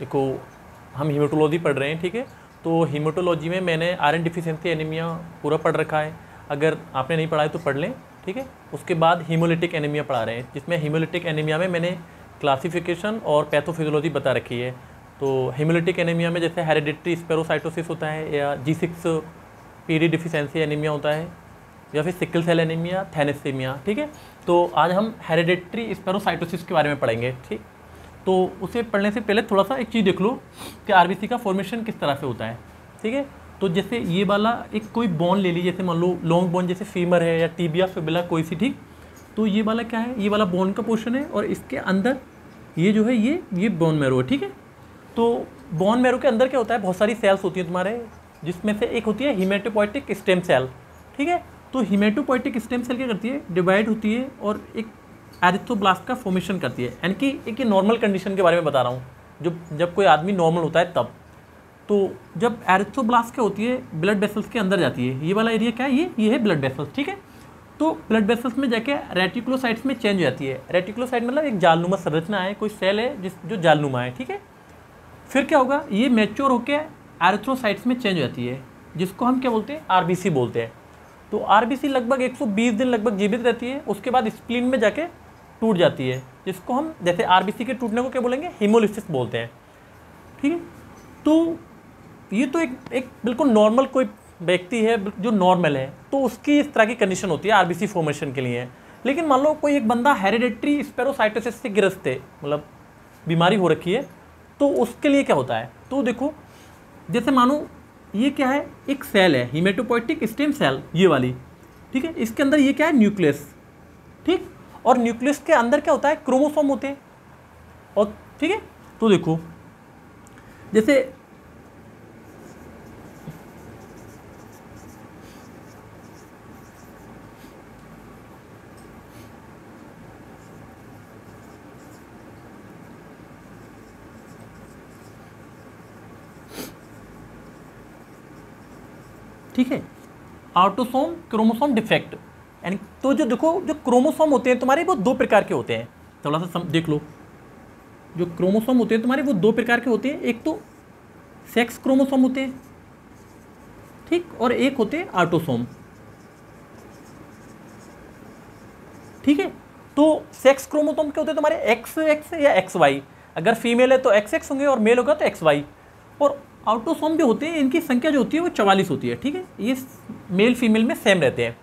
देखो हम हीमेटोलॉजी पढ़ रहे हैं, ठीक है। तो हीमेटोलॉजी में मैंने आयरन डिफिशिएंसी एनीमिया पूरा पढ़ रखा है, अगर आपने नहीं पढ़ा है तो पढ़ लें, ठीक है। उसके बाद हीमोलिटिक एनीमिया पढ़ा रहे हैं, जिसमें हीमोलिटिक एनीमिया में मैंने क्लासिफिकेशन और पैथोफिजियोलॉजी बता रखी है। तो हीमोलिटिक एनीमिया में जैसे हेरिडिटरी स्पेरोसाइटोसिस होता है, या G6PD डिफिशिएंसी एनीमिया होता है, या फिर सिकल सेल एनीमिया, थैलेसीमिया, ठीक है। तो आज हम हेरिडिटरी स्पेरोसाइटोसिस के बारे में पढ़ेंगे, ठीक। तो उसे पढ़ने से पहले थोड़ा सा एक चीज़ देख लो कि आरबीसी का फॉर्मेशन किस तरह से होता है, ठीक है। तो जैसे ये वाला एक कोई बोन ले ली, जैसे मान लो लॉन्ग बोन, जैसे फीमर है या टीबिया फिबुला कोई सी, ठीक। तो ये वाला क्या है, ये वाला बोन का पोर्शन है, और इसके अंदर ये जो है ये बोन मैरो है, ठीक है। तो बोन मैरो के अंदर क्या होता है, बहुत सारी सेल्स होती हैं तुम्हारे, जिसमें से एक होती है हीमेटोपोइटिक स्टेम सेल, ठीक है। तो हीमेटोपोइटिक स्टेम सेल क्या करती है, डिवाइड होती है और एक एरिथ्रोब्लास्ट का फॉर्मेशन करती है। यानी कि एक ये नॉर्मल कंडीशन के बारे में बता रहा हूँ, जब कोई आदमी नॉर्मल होता है तब। तो जब एरिथ्रोब्लास्ट क्या होती है, ब्लड वेसल्स के अंदर जाती है, ये वाला एरिया क्या है, ये है ब्लड वेसल्स, ठीक है। तो ब्लड वेसल्स में जाके रेटिकुलोसाइट्स में चेंज हो जाती है। रेटिकुलोसाइट मतलब एक जालनुमा संरचना है, कोई सेल है जो जालनुमा है, ठीक है। फिर क्या होगा, ये मैच्योर होकर एरिथ्रोसाइट्स में चेंज हो जाती है, जिसको हम क्या बोलते हैं, आरबीसी बोलते हैं। तो आरबीसी लगभग 120 दिन लगभग जीवित रहती है, उसके बाद स्प्लीन में जाके टूट जाती है, जिसको हम जैसे आरबीसी के टूटने को क्या बोलेंगे, हीमोलिसिस बोलते हैं, ठीक है। तो ये तो एक बिल्कुल नॉर्मल कोई व्यक्ति है जो नॉर्मल है, तो उसकी इस तरह की कंडीशन होती है आरबीसी फॉर्मेशन के लिए। लेकिन मान लो कोई एक बंदा हेरिडिटरी स्पेरोसाइटोसिस से ग्रस्त है, मतलब बीमारी हो रखी है, तो उसके लिए क्या होता है। तो देखो जैसे मानो ये क्या है, एक सेल है हीमेटोपोइटिक स्टेम सेल, ये वाली, ठीक है। इसके अंदर ये क्या है, न्यूक्लियस, ठीक। और न्यूक्लियस के अंदर क्या होता है, क्रोमोसोम होते हैं, और ठीक है। तो देखो जैसे ठीक है, ऑटोसोम क्रोमोसोम डिफेक्ट, यानी तो जो देखो जो क्रोमोसोम होते हैं तुम्हारे वो दो प्रकार के होते हैं, थोड़ा सा देख लो। जो क्रोमोसोम होते हैं तुम्हारे वो दो प्रकार के होते हैं, एक तो सेक्स क्रोमोसोम होते हैं, ठीक, और एक होते हैं ऑटोसोम, ठीक है। तो सेक्स क्रोमोसोम क्या होते हैं तुम्हारे, एक्स एक्स या एक्स वाई, अगर फीमेल है तो एक्स एक्स होंगे और मेल होगा तो एक्स वाई। और ऑटोसोम जो होते हैं इनकी संख्या जो होती है वो 44 होती है, ठीक है। ये मेल फीमेल में सेम रहते हैं।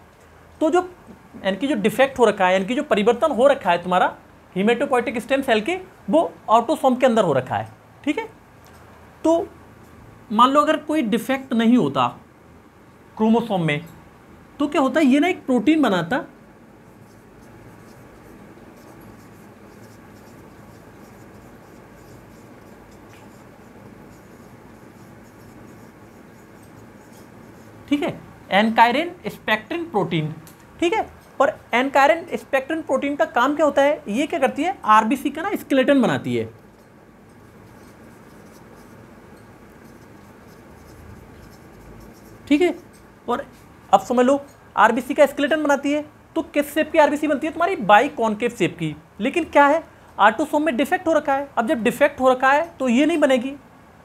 तो जो इनकी जो डिफेक्ट हो रखा है, इनकी जो परिवर्तन हो रखा है तुम्हारा हीमेटोपोइटिक स्टेम सेल के, वो ऑटोसोम के अंदर हो रखा है, ठीक है। तो मान लो अगर कोई डिफेक्ट नहीं होता क्रोमोसोम में, तो क्या होता है, ये ना एक प्रोटीन बनाता, ठीक है, एनकाइरिन स्पेक्ट्रिन प्रोटीन, ठीक है। और एनकाइरिन स्पेक्ट्रिन प्रोटीन का काम क्या होता है, ये क्या करती है, आरबीसी का ना स्केलेटन बनाती है, ठीक है। और अब समझ लो आरबीसी का स्केलेटन बनाती है, तो किस शेप की आरबीसी बनती है तुम्हारी, बाई कॉनकेव शेप की। लेकिन क्या है, ऑटोसोम में डिफेक्ट हो रखा है। अब जब डिफेक्ट हो रखा है तो ये नहीं बनेगी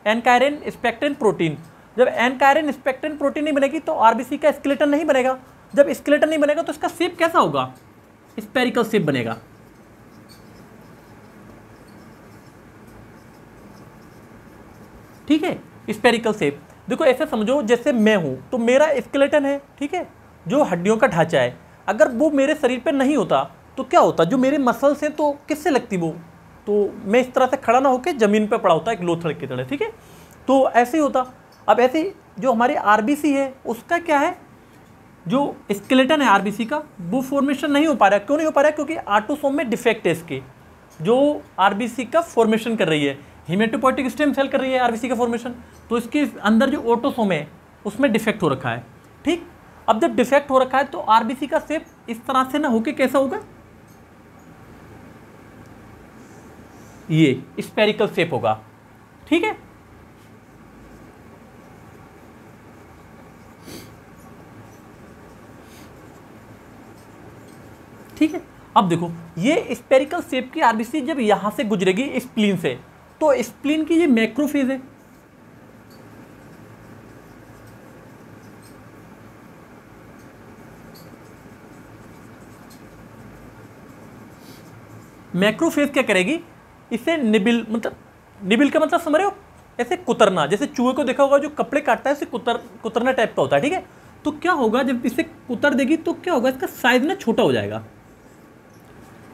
एनकाइरिन स्पेक्ट्रिन प्रोटीन। जब एनकाइरिन स्पेक्ट्रिन प्रोटीन नहीं बनेगी तो आरबीसी का स्केलेटन नहीं बनेगा। जब स्केलेटन नहीं बनेगा तो इसका शेप कैसा होगा, स्फेरिकल शेप बनेगा, ठीक है, स्फेरिकल शेप। देखो ऐसे समझो जैसे मैं हूं तो मेरा स्केलेटन है, ठीक है, जो हड्डियों का ढांचा है। अगर वो मेरे शरीर पे नहीं होता तो क्या होता, जो मेरे मसल्स हैं तो किससे लगती वो, तो मैं इस तरह से खड़ा ना होकर जमीन पे पड़ा होता एक लोथड़ की तरह, ठीक है। तो ऐसे ही होता। अब ऐसे ही जो हमारी आरबीसी है उसका क्या है, जो स्केलेटन है आरबीसी का वो फॉर्मेशन नहीं हो पा रहा है। क्यों नहीं हो पा रहा है, क्योंकि ऑटोसोम में डिफेक्ट है इसके, जो आरबीसी का फॉर्मेशन कर रही है। हीमेटोपोइटिक स्टेम सेल कर रही है आरबीसी का फॉर्मेशन, तो इसके अंदर जो ऑटोसोम है उसमें डिफेक्ट हो रखा है, ठीक। अब जब डिफेक्ट हो रखा है तो आरबीसी का शेप इस तरह से ना होके कैसा होगा, ये स्फेरिकल शेप होगा, ठीक है। ठीक है, अब देखो ये स्फेरिकल शेप की आरबीसी जब यहां से गुजरेगी स्प्लीन से, तो स्प्लीन की ये मैक्रोफेज है। मैक्रोफेज क्या करेगी, इसे निबिल, मतलब निबिल का मतलब समझ रहे हो, ऐसे कुतरना, जैसे चूहे को देखा होगा जो कपड़े काटता है, इसे कुतरना टाइप का होता है, ठीक है। तो क्या होगा, जब इसे कुतर देगी तो क्या होगा, इसका साइज ना छोटा हो जाएगा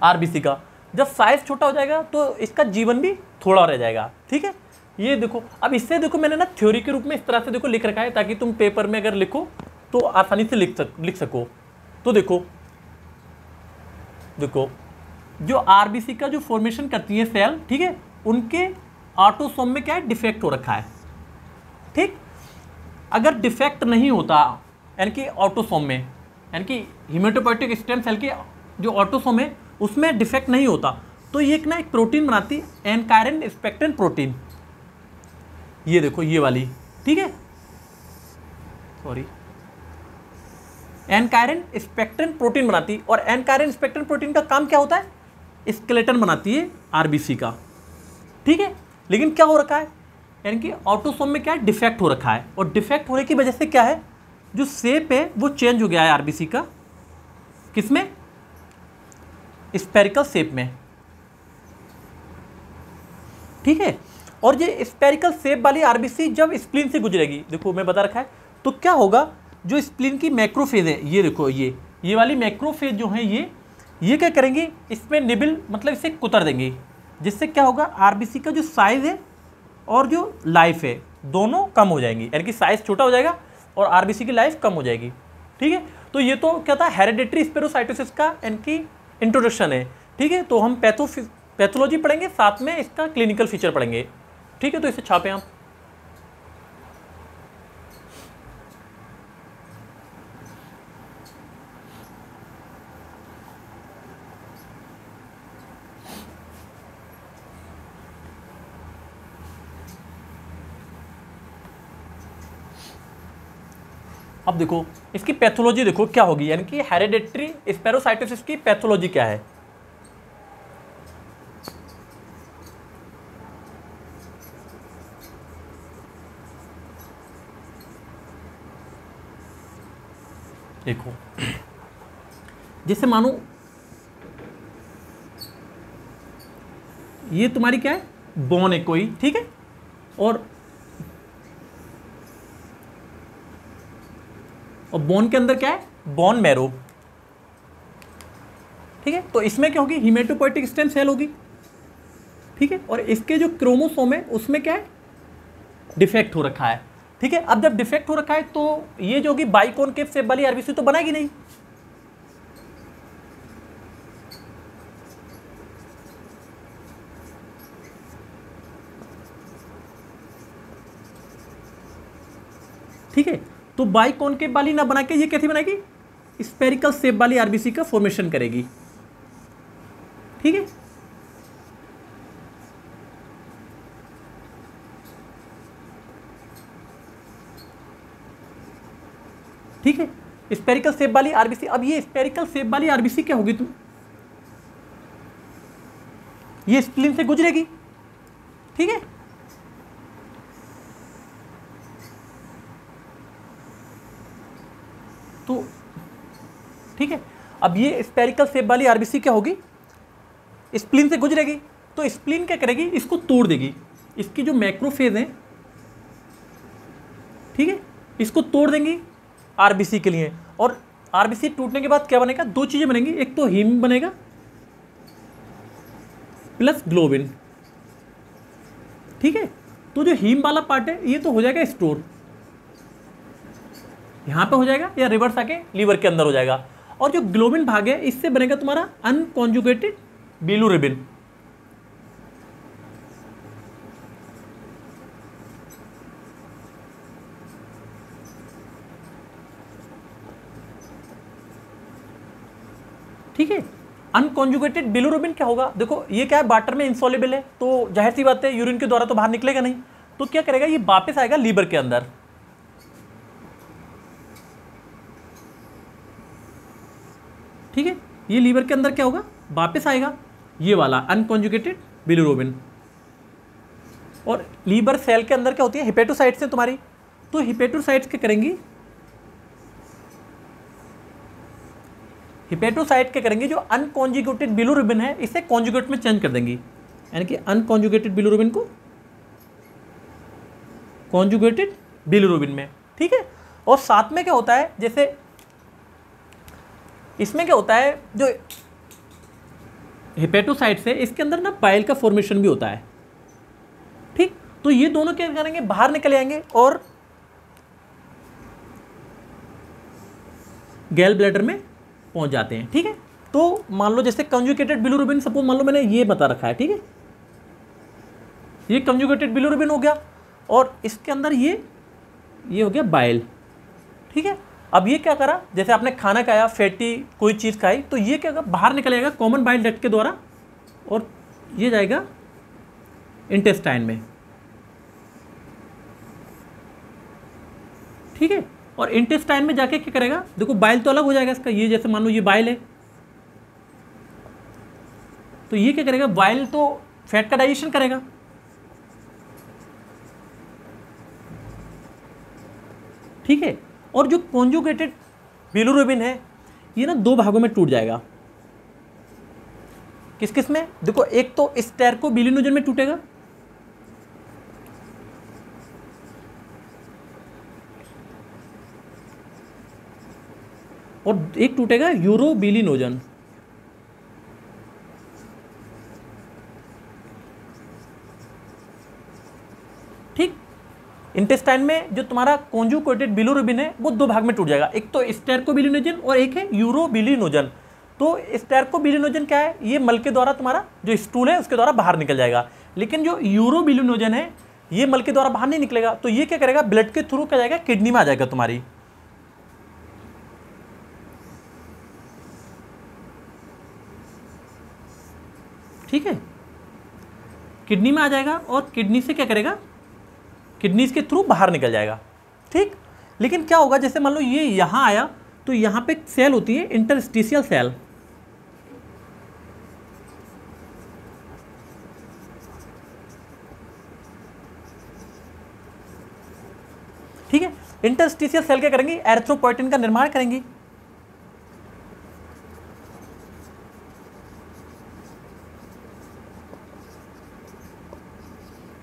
आरबीसी का। जब साइज छोटा हो जाएगा तो इसका जीवन भी थोड़ा रह जाएगा, ठीक है। ये देखो, अब इससे देखो मैंने ना थ्योरी के रूप में इस तरह से देखो लिख रखा है, ताकि तुम पेपर में अगर लिखो तो आसानी से लिख सको। तो देखो जो आरबीसी का जो फॉर्मेशन करती है सेल, ठीक है, उनके ऑटोसोम में क्या है, डिफेक्ट हो रखा है, ठीक। अगर डिफेक्ट नहीं होता, यानी कि ऑटोसोम में, यानी कि हीमेटोपोइटिक स्टेम सेल के जो ऑटोसोम है उसमें डिफेक्ट नहीं होता, तो ये एक प्रोटीन बनाती, एनकायरिन स्पेक्ट्रेन प्रोटीन। ये देखो ये वाली, ठीक है, सॉरी, एनकायरिन स्पेक्ट्रेन प्रोटीन बनाती। और एनकायरिन स्पेक्ट्रेन प्रोटीन का काम क्या होता है, स्केलेटन बनाती है आरबीसी का, ठीक है। लेकिन क्या हो रखा है, यानी कि ऑटोसोम में क्या है, डिफेक्ट हो रखा है, और डिफेक्ट होने की वजह से क्या है, जो शेप है वो चेंज हो गया है आरबीसी का, किसमें, स्फेरिकल शेप में, ठीक है। और ये स्फेरिकल शेप वाली आरबीसी जब स्प्लीन से गुजरेगी, देखो मैं बता रखा है, तो क्या होगा, जो स्प्लीन की मैक्रोफेज है, ये देखो ये वाली मैक्रोफेज जो है, ये क्या करेंगे, इसमें निबिल, मतलब इसे कुतर देंगे, जिससे क्या होगा, आरबीसी का जो साइज है और जो लाइफ है दोनों कम हो जाएंगी, यानी कि साइज छोटा हो जाएगा और आरबीसी की लाइफ कम हो जाएगी, ठीक है। तो ये तो क्या था, हेरिडेटरी स्पेरोसाइटोसिस का इनकी इंट्रोडक्शन है, ठीक है। तो हम पैथोलॉजी पढ़ेंगे, साथ में इसका क्लिनिकल फीचर पढ़ेंगे, ठीक है। तो इसे छापें आप। अब देखो इसकी पैथोलॉजी देखो क्या होगी, यानी कि हेरिडेटरी स्पेरोसाइटोसिस की पैथोलॉजी क्या है। देखो जैसे मानो ये तुम्हारी क्या है, बोन है कोई, ठीक है, और बोन के अंदर क्या है, बोन मैरो, ठीक है। तो इसमें क्या होगी, हीमेटोपोइटिक स्टेम सेल होगी, ठीक है। और इसके जो क्रोमोसोम है उसमें क्या है, डिफेक्ट हो रखा है, ठीक है। अब जब डिफेक्ट हो रखा है तो ये जो होगी बाइकॉनकेव शेप वाली आरबीसी तो बनाएगी नहीं, ठीक है। तो बाइकॉनकेव वाली ना बना के ये कैसी बनाएगी, स्फेरिकल शेप वाली आरबीसी का फॉर्मेशन करेगी, ठीक है। ठीक है, स्फेरिकल शेप वाली आरबीसी। अब ये स्फेरिकल शेप वाली आरबीसी क्या होगी, तुम ये स्प्लीन से गुजरेगी, ठीक है। तो ठीक है, अब ये स्फेरिकल शेप वाली आरबीसी क्या होगी, स्प्लीन से गुजरेगी, तो स्प्लीन क्या करेगी, इसको तोड़ देगी, इसकी जो मैक्रोफेज है, ठीक है, इसको तोड़ देंगी आरबीसी के लिए। और आरबीसी टूटने के बाद क्या बनेगा, दो चीजें बनेंगी, एक तो हीम बनेगा प्लस ग्लोबिन, ठीक है। तो जो हीम वाला पार्ट है ये तो हो जाएगा स्टोर, यहां पे हो जाएगा या रिवर्स आके लीवर के अंदर हो जाएगा। और जो ग्लोबिन भाग है इससे बनेगा तुम्हारा अनकॉन्जुगेटेड बिलिरुबिन, ठीक है। अनकॉन्जुगेटेड बिलिरुबिन क्या होगा, देखो ये क्या है, वाटर में इंसॉल्युबल है, तो जाहिर सी बात है यूरिन के द्वारा तो बाहर निकलेगा नहीं, तो क्या करेगा, ये वापस आएगा लीवर के अंदर, ठीक है। ये लीवर के अंदर क्या होगा, वापस आएगा ये वाला अनकॉन्जुगेटेड बिलिरुबिन, और लीवर सेल के अंदर क्या होती है, हिपेटोसाइट्स हैं तुम्हारी। तो हिपेटोसाइट्स क्या करेंगी, हिपेटोसाइट क्या करेंगी, जो अनकॉन्जुगेटेड बिलिरुबिन है इसे कॉन्जुगेट में चेंज कर देंगी, यानी कि अनकॉन्जुगेटेड बिलिरुबिन को कॉन्जुगेटेड बिलिरुबिन में, ठीक है। और साथ में क्या होता है, जैसे इसमें क्या होता है, जो हिपेटोसाइट्स है इसके अंदर ना बाइल का फॉर्मेशन भी होता है, ठीक। तो ये दोनों क्या करेंगे, बाहर निकल आएंगे और गैल ब्लैडर में पहुंच जाते हैं, ठीक है। तो मान लो जैसे कंजुगेटेड बिलिरुबिन, सपोज मान लो मैंने ये बता रखा है, ठीक है, ये कंजुगेटेड बिलिरुबिन हो गया और इसके अंदर ये हो गया बाइल, ठीक है। अब ये क्या करा, जैसे आपने खाना खाया, फैटी कोई चीज़ खाई, तो ये क्या बाहर निकल जाएगा कॉमन बाइल डक्ट के द्वारा और ये जाएगा इंटेस्टाइन में, ठीक है। और इंटेस्टाइन में जाके क्या करेगा, देखो बाइल तो अलग हो जाएगा इसका, ये जैसे मान लो ये बाइल है, तो ये क्या करेगा, बाइल तो फैट का डाइजेशन करेगा, ठीक है। और जो कॉन्जुगेटेड बिलिरुबिन है ये ना दो भागों में टूट जाएगा, किस किस में, देखो एक तो स्टेरकोबिलिनोजन में टूटेगा, और एक टूटेगा यूरोबिलिनोजन, ठीक। इंटेस्टाइन में जो तुम्हारा कॉन्जुगेटेड बिलिरुबिन है वो दो भाग में टूट जाएगा, एक तो स्टेरकोबिलिनोजन और एक है यूरोबिलिनोजन। तो स्टेरकोबिलिनोजन क्या है, ये मल के द्वारा तुम्हारा जो स्टूल है उसके द्वारा बाहर निकल जाएगा, लेकिन जो यूरोबिलिनोजन है ये मल के द्वारा बाहर नहीं निकलेगा, तो ये क्या करेगा, ब्लड के थ्रू क्या जाएगा, किडनी में आ जाएगा तुम्हारी, ठीक है, किडनी में आ जाएगा और किडनी से क्या करेगा, किडनी के थ्रू बाहर निकल जाएगा, ठीक। लेकिन क्या होगा, जैसे मान लो ये यहाँ आया तो यहाँ पे सेल होती है इंटरस्टिशियल सेल, ठीक है। इंटरस्टिशियल सेल क्या करेंगी, एरिथ्रोपोइटिन का निर्माण करेंगी,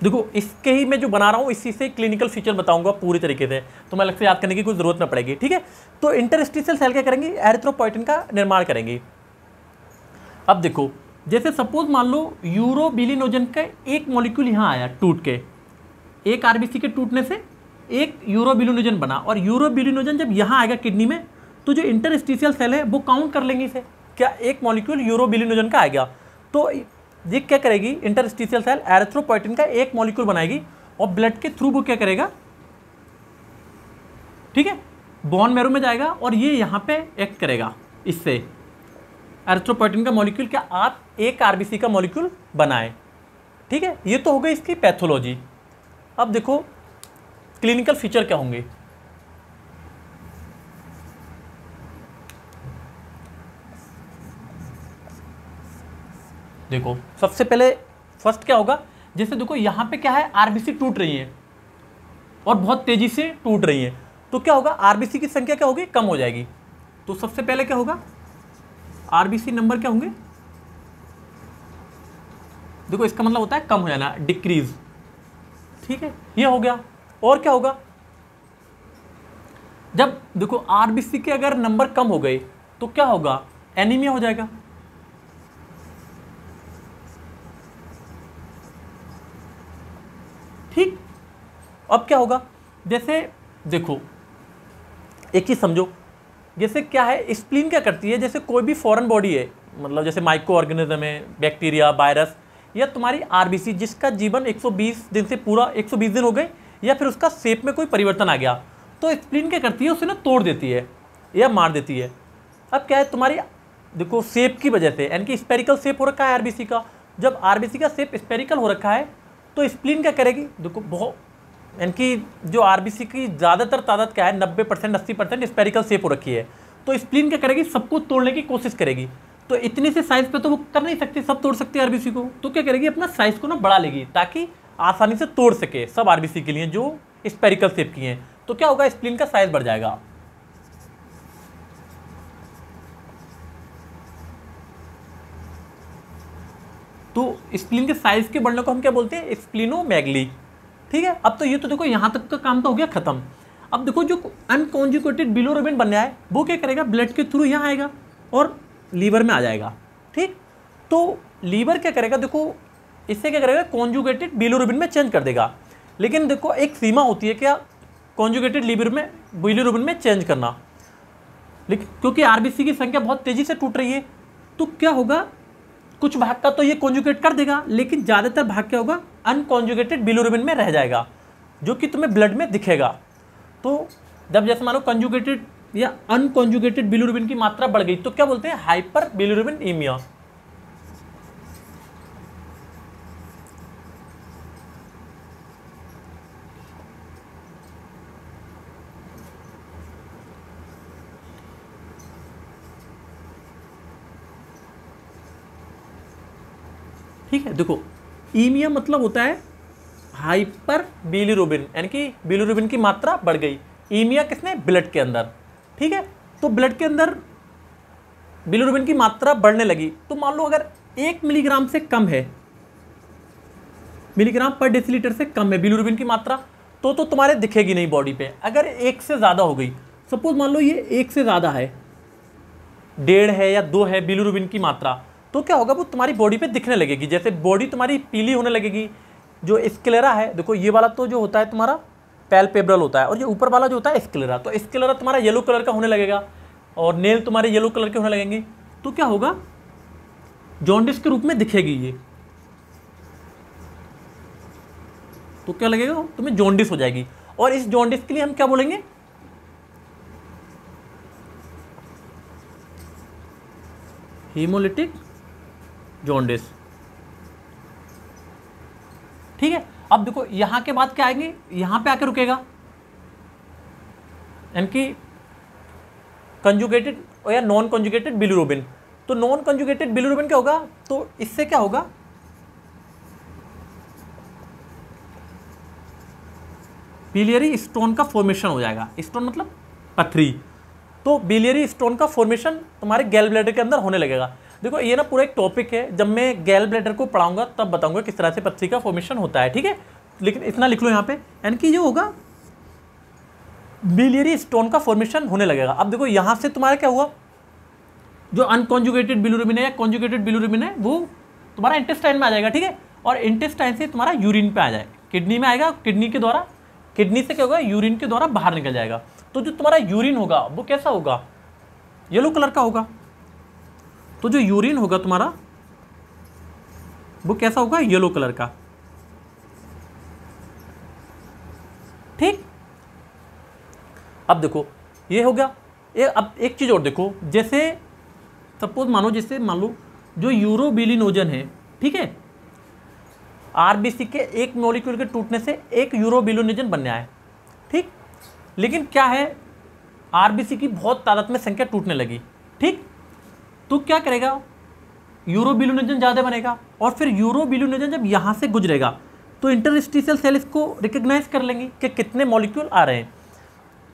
देखो इसके ही मैं जो बना रहा हूँ इसी से क्लिनिकल फीचर बताऊंगा पूरी तरीके से, तो मैं अलग से याद करने की कोई जरूरत ना पड़ेगी, ठीक है। तो इंटरस्टिशियल सेल क्या करेंगी, एरिथ्रोपोइटिन का निर्माण करेंगी। अब देखो जैसे सपोज मान लो यूरोबिलिनोजन का एक मॉलिक्यूल यहाँ आया टूट के, एक आरबीसी के टूटने से एक यूरोबिलिनोजन बना, और यूरोबिलिनोजन जब यहाँ आएगा किडनी में तो जो इंटरस्टिशियल सेल है वो काउंट कर लेंगे इसे, क्या एक मॉलिक्यूल यूरोबिलिनोजन का आ गया, तो ये क्या करेगी, इंटरस्टिशियल सेल एरिथ्रोपोइटिन का एक मॉलिक्यूल बनाएगी और ब्लड के थ्रू वो क्या करेगा, ठीक है, बोन मैरो में जाएगा और ये यहाँ पे एक्ट करेगा, इससे एरिथ्रोपोइटिन का मॉलिक्यूल क्या आप एक आरबीसी का मॉलिक्यूल बनाए, ठीक है। ये तो हो गई इसकी पैथोलॉजी। अब देखो क्लिनिकल फीचर क्या होंगे, देखो सबसे पहले फर्स्ट क्या होगा, जैसे देखो यहाँ पे क्या है, आरबीसी टूट रही है और बहुत तेजी से टूट रही है, तो क्या होगा, आरबीसी की संख्या क्या होगी, कम हो जाएगी। तो सबसे पहले क्या होगा, आरबीसी नंबर क्या होंगे, देखो इसका मतलब होता है कम हो जाना, डिक्रीज, ठीक है, ये हो गया। और क्या होगा, जब देखो आरबीसी के अगर नंबर कम हो गए तो क्या होगा, एनीमिया हो जाएगा, ठीक। अब क्या होगा, जैसे देखो एक चीज समझो, जैसे क्या है, स्प्लीन क्या करती है, जैसे कोई भी फॉरेन बॉडी है, मतलब जैसे माइक्रो ऑर्गेनिज्म है, बैक्टीरिया, वायरस, या तुम्हारी आरबीसी जिसका जीवन 120 दिन से पूरा 120 दिन हो गए, या फिर उसका शेप में कोई परिवर्तन आ गया, तो स्प्लीन क्या करती है, उसे ना तोड़ देती है या मार देती है। अब क्या है, तुम्हारी देखो शेप की वजह से, यानी कि स्पेरिकल शेप हो रखा है आरबीसी का, जब आरबीसी का शेप स्पेरिकल हो रखा है तो स्प्लीन क्या करेगी, देखो बहुत, यानी कि जो आरबीसी की ज़्यादातर तादाद क्या है, 90% 80% स्पेरिकल शेप हो रखी है, तो स्प्लीन क्या करेगी, सबको तोड़ने की कोशिश करेगी। तो इतनी से साइज पे तो वो कर नहीं सकती, सब तोड़ सकती है आरबीसी को, तो क्या करेगी, अपना साइज को ना बढ़ा लेगी ताकि आसानी से तोड़ सके, सब आरबीसी के लिए जो स्पेरिकल शेप की हैं। तो क्या होगा, स्प्लीन का साइज बढ़ जाएगा। तो स्प्लीन के साइज के बढ़ने को हम क्या बोलते हैं, स्प्लीनोमेगली। ठीक है, अब तो ये तो देखो यहाँ तक का काम तो हो गया खत्म। अब देखो जो अनकॉन्जुगेटेड बिलिरुबिन बनना है वो क्या करेगा, ब्लड के थ्रू यहाँ आएगा और लीवर में आ जाएगा। ठीक, तो लीवर क्या करेगा, देखो इससे क्या करेगा, कॉन्जुगेटेड बिलिरुबिन में चेंज कर देगा। लेकिन देखो एक सीमा होती है क्या कॉन्जुगेटेड बिलिरुबिन में चेंज करना, लेकिन क्योंकि आरबीसी की संख्या बहुत तेजी से टूट रही है तो क्या होगा, कुछ भाग का तो ये कॉन्जुगेट कर देगा, लेकिन ज़्यादातर भाग क्या होगा, अनकॉन्जुगेटेड बिलिरुबिन में रह जाएगा, जो कि तुम्हें ब्लड में दिखेगा। तो जब जैसे मान लो कंजुगेटेड या अनकॉन्जुगेटेड बिलिरुबिन की मात्रा बढ़ गई तो क्या बोलते हैं, हाइपर बिलिरुबिनेमिया। ठीक है, देखो ईमिया मतलब होता है हाइपर बिलिरुबिन, यानी कि बिलिरुबिन की मात्रा बढ़ गई। ईमिया किसने, ब्लड के अंदर। ठीक है, तो ब्लड के अंदर बिलिरुबिन की मात्रा बढ़ने लगी तो मान लो अगर 1 मिलीग्राम से कम है, मिलीग्राम पर डेसीलीटर से कम है बिलिरुबिन की मात्रा, तो तुम्हारे दिखेगी नहीं बॉडी पे। अगर 1 से ज़्यादा हो गई, सपोज मान लो ये 1 से ज़्यादा है, 1.5 है या 2 है बिलिरुबिन की मात्रा, तो क्या होगा, वो तुम्हारी बॉडी पे दिखने लगेगी। जैसे बॉडी तुम्हारी पीली होने लगेगी। जो स्क्लेरा है, देखो ये वाला तो जो होता है तुम्हारा पैल्पेब्रल होता है, और ये ऊपर वाला जो होता है स्क्लेरा, तो स्क्लेरा तुम्हारा येलो कलर का होने लगेगा और नेल तुम्हारे येलो कलर के होने लगेंगे। तो क्या होगा, जॉन्डिस के रूप में दिखेगी ये। तो क्या लगेगा, तुम्हें जॉन्डिस हो जाएगी। और इस जॉन्डिस के लिए हम क्या बोलेंगे, हीमोलिटिक जॉन्डिस। ठीक है, अब देखो यहां के बाद क्या आएंगे, यहां पे आके रुकेगा, यानी कि कंजुगेटेड या नॉन कंजुगेटेड बिलिरुबिन। तो नॉन कंजुगेटेड बिलिरुबिन क्या होगा, तो इससे क्या होगा, बिलियरी स्टोन का फॉर्मेशन हो जाएगा। स्टोन मतलब पथरी। तो बिलियरी स्टोन का फॉर्मेशन तुम्हारे गैल ब्लैडर के अंदर होने लगेगा। देखो ये ना पूरा एक टॉपिक है, जब मैं गैल ब्लैडर को पढ़ाऊंगा तब बताऊंगा किस तरह से पथरी का फॉर्मेशन होता है। ठीक है, लेकिन इतना लिख लो यहाँ पे, यानी कि जो होगा बिलियरी स्टोन का फॉर्मेशन होने लगेगा। अब देखो यहाँ से तुम्हारा क्या हुआ, जो अनकॉन्जुगेटेड बिलिरुबिन है या कॉन्जुगेटेड बिलिरुबिन है वो तुम्हारा इंटेस्टाइन में आ जाएगा। ठीक है, और इंटेस्टाइन से तुम्हारा यूरिन पे आ जाए, किडनी में आएगा, किडनी के द्वारा, किडनी से क्या होगा, यूरिन के द्वारा बाहर निकल जाएगा। तो जो तुम्हारा यूरिन होगा वो कैसा होगा, येलो कलर का होगा। तो जो यूरिन होगा तुम्हारा वो कैसा होगा, येलो कलर का। ठीक, अब देखो ये हो गया। अब एक चीज और देखो, जैसे सपोज मानो, जैसे मान लो जो यूरोबिलिनोजन है, ठीक है, आरबीसी के एक मॉलिक्यूल के टूटने से एक यूरोबिलिनोजन बनने आए। ठीक, लेकिन क्या है, आरबीसी की बहुत तादाद में संख्या टूटने लगी। ठीक, तो क्या करेगा, यूरोबिलिनोजन ज़्यादा बनेगा, और फिर यूरोबिलिनोजन जब यहाँ से गुजरेगा तो इंटरस्टिशियल सेल इसको रिकग्नाइज कर लेंगे कि कितने मॉलिक्यूल आ रहे हैं।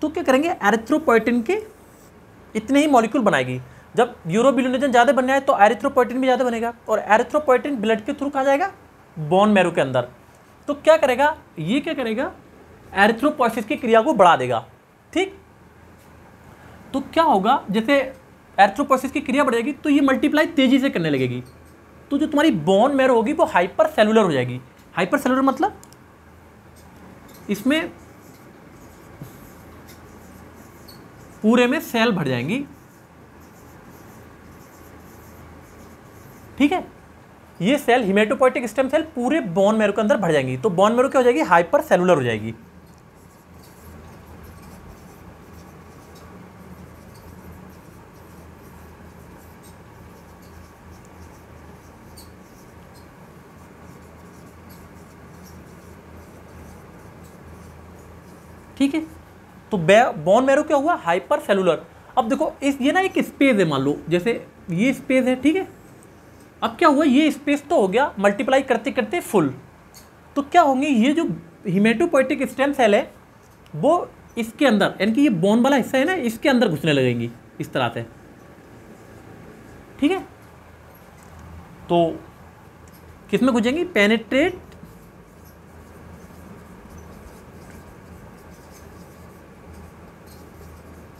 तो क्या करेंगे, एरिथ्रोपोइटिन के इतने ही मॉलिक्यूल बनाएगी। जब यूरोबिलिनोजन ज़्यादा बनने आए तो एरिथ्रोपोइटिन भी ज़्यादा बनेगा, और एरिथ्रोपोइटिन ब्लड के थ्रू कहाँ जाएगा, बोन मैरो के अंदर। तो क्या करेगा, ये क्या करेगा, एरिथ्रोपोइसिस की क्रिया को बढ़ा देगा। ठीक, तो क्या होगा, जैसे एरिथ्रोपोइसिस की क्रिया बढ़ेगी तो ये मल्टीप्लाई तेजी से करने लगेगी। तो जो तुम्हारी बोन मैरो होगी वो हाइपर सेलुलर हो जाएगी। हाइपर सेलुलर मतलब इसमें पूरे में सेल भर जाएंगी। ठीक है, ये सेल हिमेटोपोइटिक स्टेम सेल पूरे बोन मैरो के अंदर भर जाएंगी। तो बोन मैरो क्या हो जाएगी, हाइपर सेलुलर हो जाएगी। ठीक है, तो बोन मैरो क्या हुआ, हाइपर सेलुलर। अब देखो इस ये ना एक स्पेस है, मान लो जैसे ये स्पेस है। ठीक है, अब क्या हुआ, ये स्पेस तो हो गया मल्टीप्लाई करते करते फुल, तो क्या होंगे, ये जो हिमेटोपोइटिक स्टेम सेल है वो इसके अंदर, यानी कि ये बोन वाला हिस्सा है ना, इसके अंदर घुसने लगेंगी इस तरह से, ठीक है। तो किस में घुसेंगी, पेनिट्रेट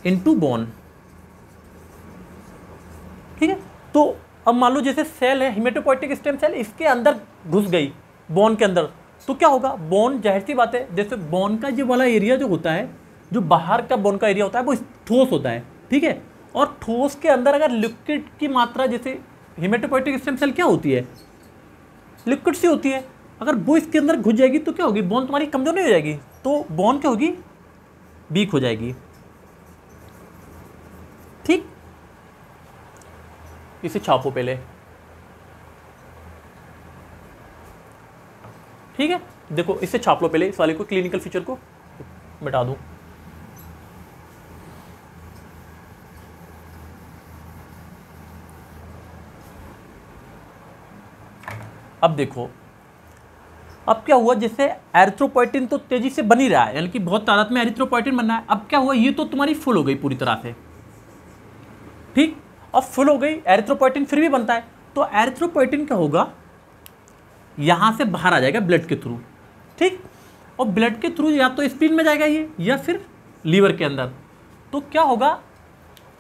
इनटू बोन, ठीक है। तो अब मान लो जैसे सेल है हिमेटोपोइटिक स्टेम सेल, इसके अंदर घुस गई बोन के अंदर, तो क्या होगा, बोन जाहिर सी बात है, जैसे बोन का जो वाला एरिया जो होता है, जो बाहर का बोन का एरिया होता है वो ठोस होता है, ठीक है। और ठोस के अंदर अगर लिक्विड की मात्रा, जैसे हिमेटोपोइटिक स्टेम सेल क्या होती है, लिक्विड सी होती है, अगर वो इसके अंदर घुस जाएगी तो क्या होगी, बोन तुम्हारी कमजोर नहीं हो जाएगी, तो बोन क्या होगी, वीक हो जाएगी, ठीक। इसे छापो पहले, ठीक है। देखो इसे छाप लो पहले, इस वाले को, क्लिनिकल फीचर को मिटा दूं। अब देखो, अब क्या हुआ, जैसे एरिथ्रोपोइटिन तो तेजी से बन ही रहा है, यानी कि बहुत तादाद में एरिथ्रोपोइटिन बन रहा है। अब क्या हुआ, ये तो तुम्हारी फुल हो गई पूरी तरह से, ठीक। अब फुल हो गई, एरिथ्रोपोइटिन फिर भी बनता है, तो एरिथ्रोपोइटिन क्या होगा, यहां से बाहर आ जाएगा ब्लड के थ्रू, ठीक। और ब्लड के थ्रू या तो स्प्लीन में जाएगा ये, या फिर लीवर के अंदर, तो क्या होगा,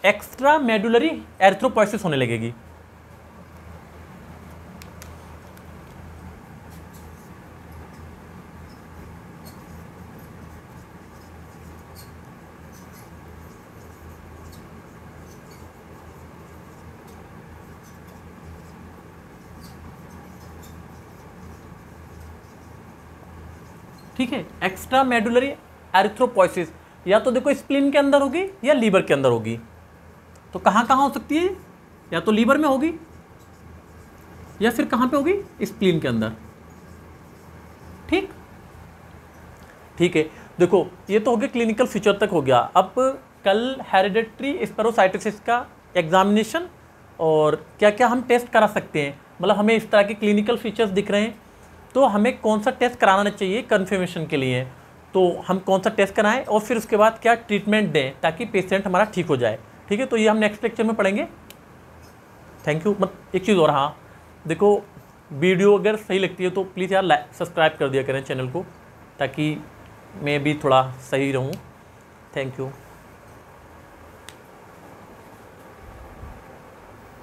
एक्स्ट्रा मेडुलरी एरिथ्रोपोइसिस होने लगेगी, ठीक है। एक्स्ट्रा मेडुलरी एरिथ्रोपोइसिस या तो देखो स्प्लीन के अंदर होगी या लीवर के अंदर होगी, तो कहाँ कहाँ हो सकती है, या तो लीवर में होगी या फिर कहाँ पे होगी, स्प्लीन के अंदर, ठीक, ठीक है। देखो ये तो हो गया क्लिनिकल फीचर तक हो गया। अब कल हेरिडेटरी स्पेरोसाइटोसिस का एग्जामिनेशन और क्या क्या हम टेस्ट करा सकते हैं, मतलब हमें इस तरह के क्लिनिकल फीचर्स दिख रहे हैं, तो हमें कौन सा टेस्ट कराना चाहिए कन्फर्मेशन के लिए, तो हम कौन सा टेस्ट कराएं और फिर उसके बाद क्या ट्रीटमेंट दें ताकि पेशेंट हमारा ठीक हो जाए, ठीक है। तो ये हम नेक्स्ट लेक्चर में पढ़ेंगे। Thank you. एक चीज़ और, हाँ देखो, वीडियो अगर सही लगती है तो प्लीज़ यार सब्सक्राइब कर दिया करें चैनल को, ताकि मैं भी थोड़ा सही रहूँ। Thank you.